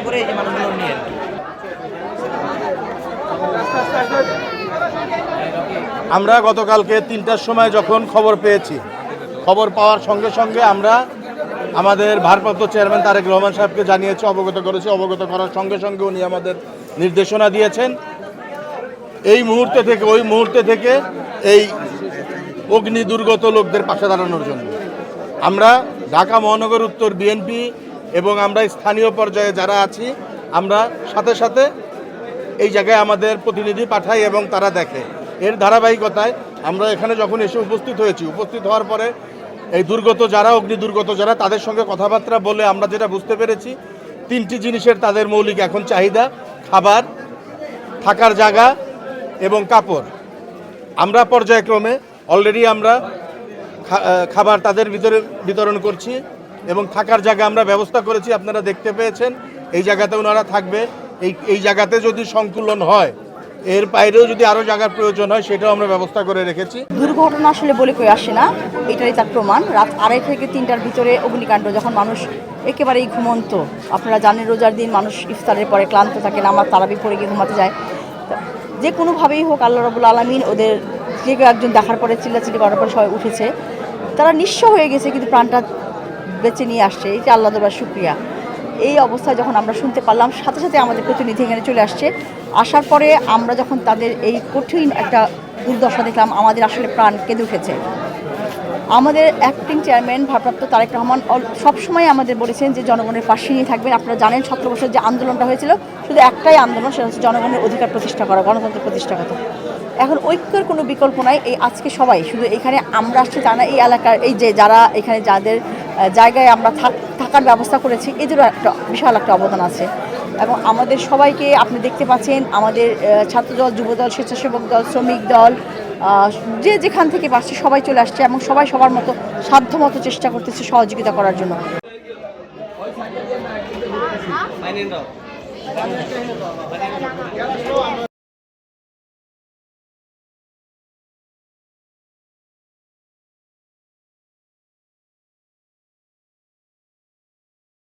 করে এই যে মানুষগুলো নিয়ে আর কি। আমরা গতকালকে 3টার সময় যখন খবর পেয়েছি, খবর পাওয়ার সঙ্গে সঙ্গে আমরা আমাদের ভারপ্রাপ্ত চেয়ারম্যান তারেক রহমান সাহেবকে জানিয়েছি, অবগত করেছি। অবগত করার সঙ্গে সঙ্গে উনি আমাদের নির্দেশনা দিয়েছেন এই মুহূর্তে থেকে ওই মুহূর্তে থেকে এই অগ্নি দুর্গত লোকদের পাশে দাঁড়ানোর জন্য। আমরা ঢাকা মহানগর উত্তর বিএনপি এবং আমরা স্থানীয় পর্যায়ে যারা আছি, আমরা সাথে সাথে এই জায়গায় আমাদের প্রতিনিধি পাঠাই এবং তারা দেখে। এর ধারাবাহিকতায় আমরা এখানে যখন এসে উপস্থিত হয়েছি, উপস্থিত হওয়ার পরে এই দুর্গত যারা, অগ্নি দুর্গত যারা, তাদের সঙ্গে কথাবার্তা বলে আমরা যেটা বুঝতে পেরেছি, 3টি জিনিসের তাদের মৌলিক এখন চাহিদা: খাবার, থাকার জায়গা এবং কাপড়। আমরা পর্যায়ক্রমে অলরেডি আমরা খাবার তাদের ভিতরে বিতরণ করছি এবং থাকার জায়গা আমরা ব্যবস্থা করেছি। আপনারা দেখতে পেয়েছেন এই জায়গাতে ওনারা থাকবে। এই জায়গাতে যদি সংকুলন হয়, এর বাইরেও যদি আরও জায়গার প্রয়োজন হয়, সেটাও আমরা ব্যবস্থা করে রেখেছি। দুর্ঘটনা আসলে বলে কই আসে না, এটাই তার প্রমাণ। রাত 2:30 থেকে 3টার ভিতরে অগ্নিকাণ্ড, যখন মানুষ একেবারেই ঘুমন্ত। আপনারা জানেন রোজার দিন মানুষ ইফতারের পরে ক্লান্ত থাকে, নামাজ তারাবি পড়ে গিয়ে ঘুমাতে যায়। যে কোনোভাবেই হোক আল্লাহ রাব্বুল আলামিন ওদের যে কেউ একজন দেখার পরে চিল্লাচিল্লি করার পরে সবাই উঠেছে। তারা নিঃস্ব হয়ে গেছে কিন্তু প্রাণটা বেঁচে নিয়ে আসছে, এই যে আল্লাহ দরবার শুকরিয়া। এই অবস্থায় যখন আমরা শুনতে পারলাম, সাথে সাথে আমাদের প্রতিনিধি এখানে চলে আসছে। আসার পরে আমরা যখন তাদের এই কঠিন একটা দুর্দশা দেখলাম, আমাদের আসলে প্রাণ কেঁদে উঠেছে। আমাদের অ্যাক্টিং চেয়ারম্যান ভারপ্রাপ্ত তারেক রহমান সবসময় আমাদের বলেছেন যে জনগণের পাশে নিয়ে থাকবেন। আপনারা জানেন 17 বছর যে আন্দোলনটা হয়েছিল, শুধু একটাই আন্দোলন, সেটা হচ্ছে জনগণের অধিকার প্রতিষ্ঠা করা, গণতন্ত্র প্রতিষ্ঠা করা। এখন ঐক্যের কোনো বিকল্প নাই। এই আজকে সবাই শুধু এখানে আমরা আসছি তা না, এই এলাকার এই যে যারা এখানে যাদের জায়গায় আমরা থাকার ব্যবস্থা করেছি, এদেরও একটা বিশাল একটা অবদান আছে। এবং আমাদের সবাইকে আপনি দেখতে পাচ্ছেন, আমাদের ছাত্রদল, যুবদল, স্বেচ্ছাসেবক দল, শ্রমিক দল, যে যেখান থেকে পারছে সবাই চলে আসছে এবং সবাই সবার মতো সাধ্য মতো চেষ্টা করতেছে সহযোগিতা করার জন্য।